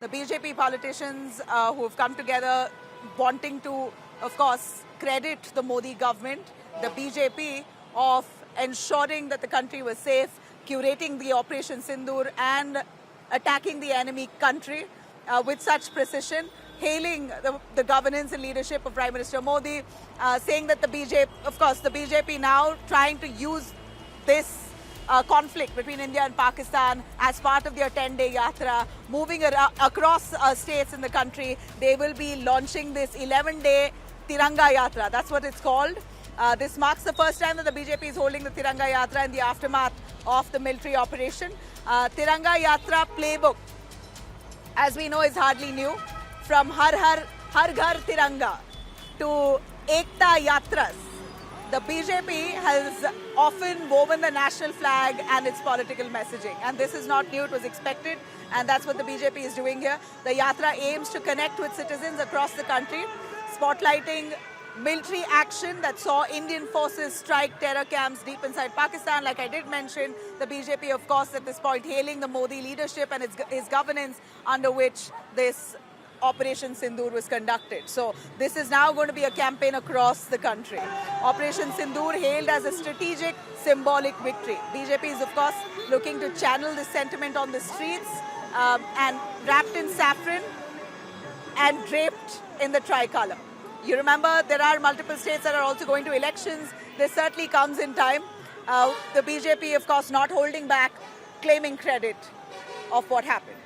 The BJP politicians who have come together wanting to, of course, credit the Modi government, the BJP, of ensuring that the country was safe, curating the Operation Sindoor and attacking the enemy country with such precision, hailing the governance and leadership of Prime Minister Modi, saying that the BJP now trying to use this conflict between India and Pakistan as part of their 10-day yatra, moving across states in the country. They will be launching this 11-day Tiranga Yatra. That's what it's called. This marks the first time that the BJP is holding the Tiranga Yatra in the aftermath of the military operation. Tiranga Yatra playbook, as we know, is hardly new. From Har Ghar Tiranga to Ekta Yatras, the BJP has often woven the national flag and its political messaging. And this is not new, it was expected. And that's what the BJP is doing here. The Yatra aims to connect with citizens across the country, spotlighting military action that saw Indian forces strike terror camps deep inside Pakistan. Like I did mention, the BJP, of course, at this point hailing the Modi leadership and his governance under which this Operation Sindoor was conducted. So this is now going to be a campaign across the country. Operation Sindoor hailed as a strategic, symbolic victory. BJP is, of course, looking to channel this sentiment on the streets and wrapped in saffron and draped in the tricolour. You remember there are multiple states that are also going to elections. This certainly comes in time. The BJP, of course, not holding back, claiming credit of what happened.